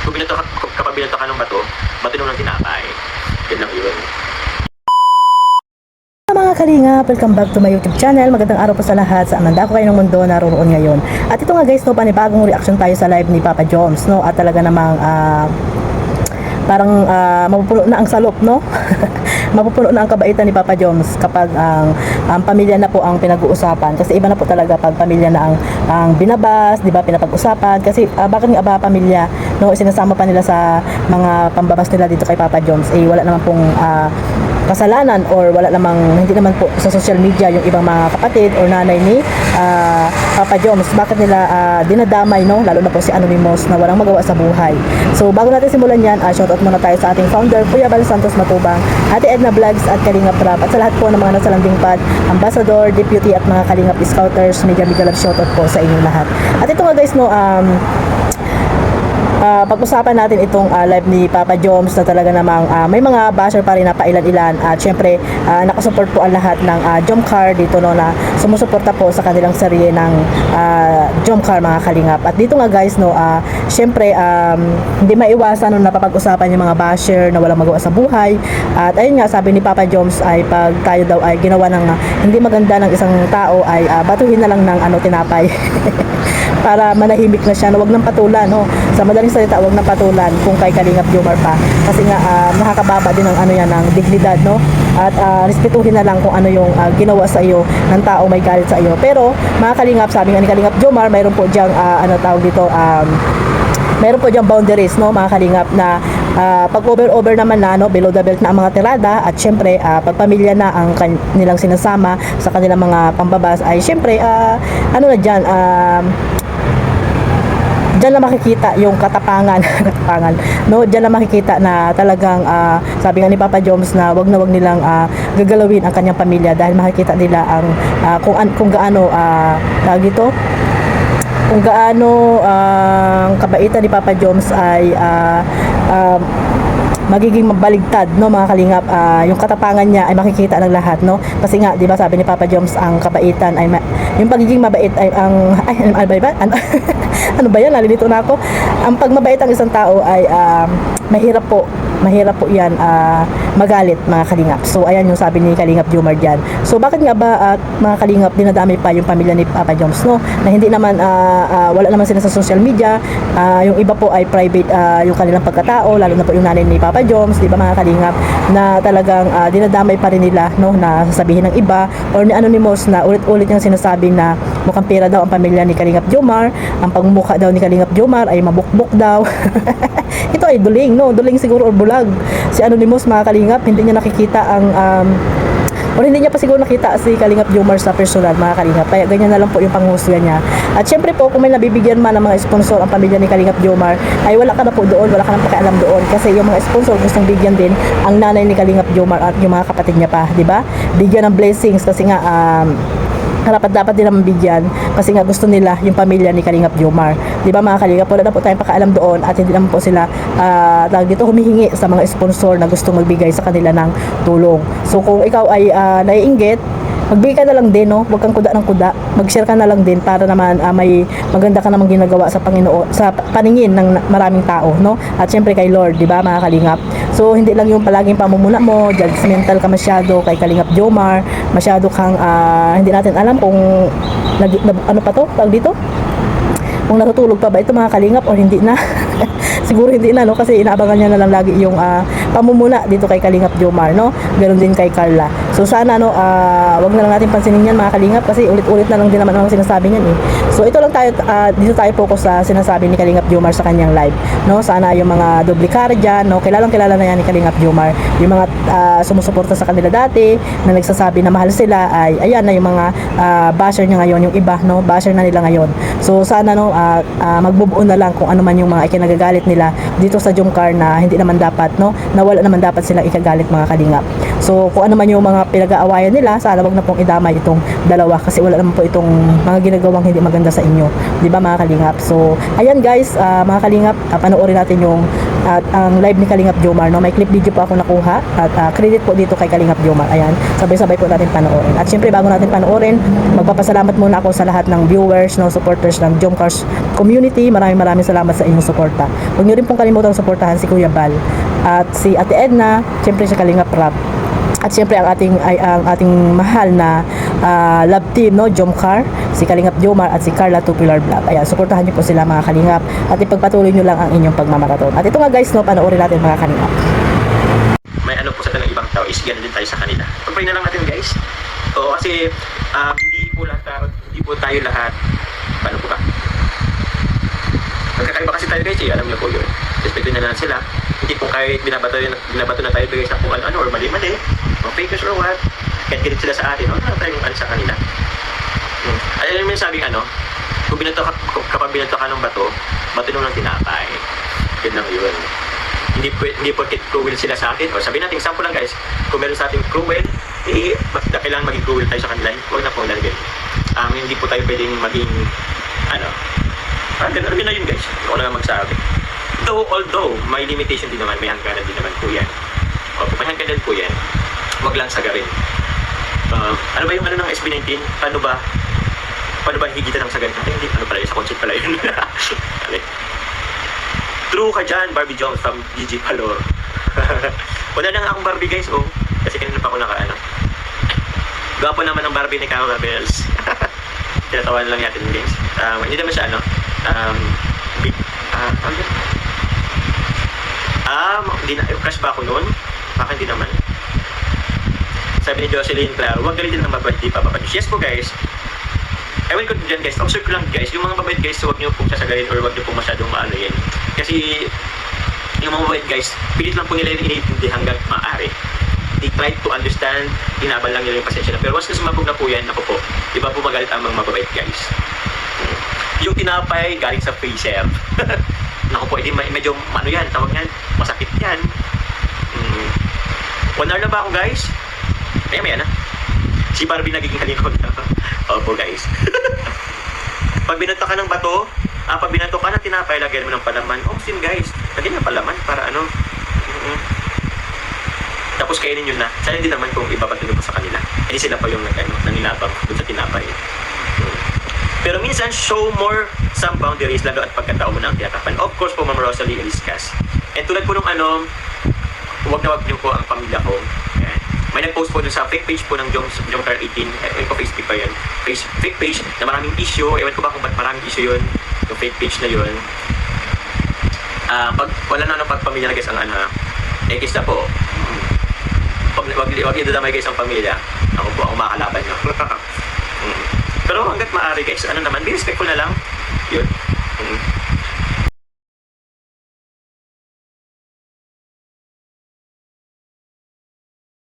Kung kapag binato ka ng bato, matulong ng tinapay. Yan lang yun. Mga kalingap, welcome back to my YouTube channel. Magandang araw po sa lahat sa amanda ko kayo ng mundo naroon ngayon. At ito nga guys, no, panibagong reaction tayo sa live ni Papa Joms, no? At talaga namang parang mapupuno na ang salop, no? Mapupuno na ang kabaitan ni Papa Joms kapag ang pamilya na po ang pinag-uusapan. Kasi iba na po talaga pag pamilya na ang binabas, di ba, pinapag-usapan. Kasi bakit nga ba pamilya, no, sinasama pa nila sa mga pambabas nila dito kay Papa Joms, eh wala naman pong kasalanan or wala namang, hindi naman po sa social media yung ibang mga kapatid or nanay ni Papa Joms. Bakit nila dinadamay, no? Lalo na po si Anonymous na walang magawa sa buhay. So bago natin simulan yan, shoutout muna tayo sa ating founder, Kuya Bal Santos Matubang, Ate Edna Vlogs at Kalingap Rap, at sa lahat po ng mga nasa landing pad, Ambassador, Deputy at mga Kalingap Scouters. Mega love shoutout po sa inyong lahat. At ito nga guys, no, pag-usapan natin itong live ni Papa Joms na talaga namang may mga basher pa rin na pailan-ilan, at syempre nakasupport po ang lahat ng Jomcar dito, no, na sumusuporta po sa kanilang serye ng Jomcar, mga kalingap. At dito nga guys, no, syempre hindi maiwasan, no, napapag-usapan yung mga basher na walang magawa sa buhay. At ayun nga, sabi ni Papa Joms ay pag tayo daw ay ginawa ng hindi maganda ng isang tao ay batuhin na lang ng tinapay para manahimik na siya, no? Wag nang patulan, no? Sa madaling salita, wag nang patulan kung kay Kalingap Jomar pa, kasi nga nakakababa din ng yan, ng dignidad, no? At respetuhin na lang kung ano yung ginawa sa iyo ng tao may galit sa iyo. Pero mga kalingap, sabi nga ni Kalingap Jomar, mayroon po diyang tawag dito, mayroon po diyang boundaries, no, mga kalingap, na pag over naman na, no, below the belt na ang mga tirada, at syempre pag pamilya na ang nilang sinasama sa kanilang mga pambabas, ay syempre ano na dyan, diyan lang makikita yung katapangan, no? Diyan lang makikita na talagang sabi nga ni Papa Joms na wag nilang gagalawin ang kanyang pamilya, dahil makikita nila ang kung gaano tawag dito, kung gaano ang kabaitan ni Papa Joms ay magiging mabaligtad, no, mga kalingap. Yung katapangan niya ay makikita ng lahat, no, kasi nga, di ba, sabi ni Papa Joms, ang kabaitan ay yung pagiging mabait ay ano ba yan, nalilito na ako. Ang pagmabait ang isang tao ay mahirap po yan magalit, mga kalingap. So ayan yung sabi ni Kalingap Jomar dyan. So bakit nga ba mga kalingap, dinadami pa yung pamilya ni Papa Joms, no, na hindi naman wala naman sila sa social media. Yung iba po ay private yung kanilang pagkatao, lalo na po yung nanay ni Papa Joms, di ba, mga kalingap, na talagang dinadamay pa rin nila, no, na sasabihin ng iba or ni Anonymous na ulit-ulit yung sinasabi na mukhang pera daw ang pamilya ni Kalingap Jomar, ang pagmumukha daw ni Kalingap Jomar ay mabukbok daw. Ito ay duling, no, duling siguro or bulag si Anonymous, mga kalingap. Hindi niya nakikita ang o hindi niya pa siguro nakita si Kalingap Jomar sa personal, mga kalingap, kaya ganyan na lang po yung panghusga niya. At syempre po, kung may nabibigyan man ng mga sponsor ang pamilya ni Kalingap Jomar, ay wala ka na po doon, wala ka na pakialam doon, kasi yung mga sponsor gustong bigyan din ang nanay ni Kalingap Jomar at yung mga kapatid niya pa, di ba, bigyan ng blessings, kasi nga dapat din naman bigyan, kasi nga gusto nila yung pamilya ni Kalingap Jomar, di ba, mga kalingap. Wala na po tayong pakialam doon, at hindi naman po sila tawag dito humihingi sa mga sponsor na gustong magbigay sa kanila ng tulong. So kung ikaw ay naiinggit, magbigay ka na lang din, no? Huwag kang kuda ng kuda. Mag-share ka na lang din para naman may maganda ka namang ginagawa sa Panginoon, sa paningin ng maraming tao, no? At syempre kay Lord, di ba, mga kalingap. So hindi lang yung palaging pamumuna mo, judgmental ka masyado kay Kalingap Jomar, masyado kang hindi natin alam kung ano pa to, tawag dito, kung natutulog pa ba ito, mga kalingap, o hindi na. Siguro hindi na, no, kasi inaabangan niya na lang lagi yung pamumuna dito kay Kalingap Jomar, no. Ganoon din kay Carla. So sana, no, wag na lang natin pansinin yan, mga kalingap, kasi ulit-ulit na lang din naman ang sinasabi niyan, eh. So ito lang tayo, dito tayo focus sa sinasabi ni Kalingap Jomar sa kanyang live, no. Sana yung mga duplikar dyan, no, kilalang kilala na yan ni Kalingap Jomar, yung mga sumusuporta sa kanila dati na nagsasabi na mahal sila, ay ayan na yung mga basher niya ngayon, yung iba, no, basher na nila ngayon. So sana, no, magbubuo na lang kung ano man yung mga ikinagagalit nila dito sa Jomcar, na hindi naman dapat, no, na wala naman dapat silang ikagalit, mga kalingap. So kung ano man yung mga pinag-aawayan nila, sana wag na pong idamay itong dalawa, kasi wala naman po itong mga ginagawang hindi maganda sa inyo, di ba, mga kalingap. So ayan guys, mga kalingap, panoorin natin yung at ang live ni Kalingap Jomar, no? May clip video po ako nakuha at credit po dito kay Kalingap Jomar. Ayan, sabay-sabay po natin panoorin. At syempre bago natin panoorin, magpapasalamat muna ako sa lahat ng viewers, no, supporters ng Jomcars community. Maraming salamat sa inyong suporta. Huwag niyo rin pong kalimutang suportahan si Kuya Bal at si Ate Edna, syempre si Kalingap Rap. At siyempre ang ating mahal na love team, no, Jomcar, si Kalingap Jomar at si Carla Tupilar Vlog. Ayan, suportahan niyo po sila mga Kalingap at ipagpatuloy niyo lang ang inyong pagmamaraton. At ito nga guys, no, panoorin natin mga Kalingap. May ano po sa ng ibang tao is ganun din tayo sa kanila. Pagpray na lang natin guys. Oo, kasi hindi po tayo lahat, paano po ba? Magkakaiba kasi tayo guys alam niyo po yun. Respectin na lang sila. Hindi po kahit binabato na tayo guys na kung ano or mali-mali, o fakers or what, kahit galit sila sa atin, o na tayong sa kanila. Alam mo yung sabing kung kapag binato ka ng bato mo ng tinapay. Yun lang yun. Hindi porket cruel sila sa atin, o sabihin natin, example lang guys, kung meron sa ating cruel, kailangan maging cruel tayo sa kanila, huwag na po lalagay. Hindi po tayo pwedeng maging, ganun na yun guys, ako na magsabi. Although, may limitation din naman, may hangganan din naman po yan. O, kung may hangganan po yan, huwag lang sagarin. Ano ba yung ng SB19? Paano ba higitan ng sagarin? Hindi, pala yun, sa concept pala yun. True ka dyan, Barbie Jones from GG Palor. Wala na nga akong Barbie guys, kasi kanina pa ako Gwapo naman ang Barbie ni Carol Bells. Tinatawan lang natin guys. Hindi naman siya big, crush ba ako noon? Baka hindi naman. Sabi ni Jocelyn Claro, huwag galitin ng mabait, di pa papadus. Yes po guys. Ewan ko dyan guys, observe ko lang guys, yung mga mabait guys, huwag nyo pong sasagalin or huwag nyo pong masyadong maano yan. Kasi yung mga mabait guys, pilit lang po nila yung iniintindi hanggang maaari. They try to understand, inabal lang nila yung pasensya na. Pero once na sumabog na po yan, ako po, di ba po magalit ang mga mabait guys. Yung tinapay galing sa freezer. Naku po, medyo yan, tawag yan, masakit yan. 1 hour na ba ako guys? Maya na. Si Barbie nagiging kalikot na. Opo guys. Pag binato ka ng bato, pag binato ka ng tinapay, lagyan mo ng palaman. Sin guys, lagyan ng palaman para tapos kainin nyo na. Sana hindi naman kung ibabato nyo pa sa kanila. Hindi sila pa yung nanginabang doon sa tinapay. Pero minsan, show more some boundaries, lalo at pagkatao mo na ang tiyakapan. Of course po, Ma'am Rosalie Eliscas. And tulad po nung huwag na huwag niyo po ang pamilya ko. Ayan. May nag-post po dun sa fake page po ng Jomcar 18. Ewan ko, Facebook pa yun. Fake page na maraming issue. Ewan ko ba kung ba't maraming issue yun. Yung fake page na yun. Pag wala na pagpamilya na guys ang kiss na po. Wag idadamay guys ang pamilya. Ako po, ako makakalaban nyo. Pero hanggat maaari guys, naman, be respectful na lang. Yun.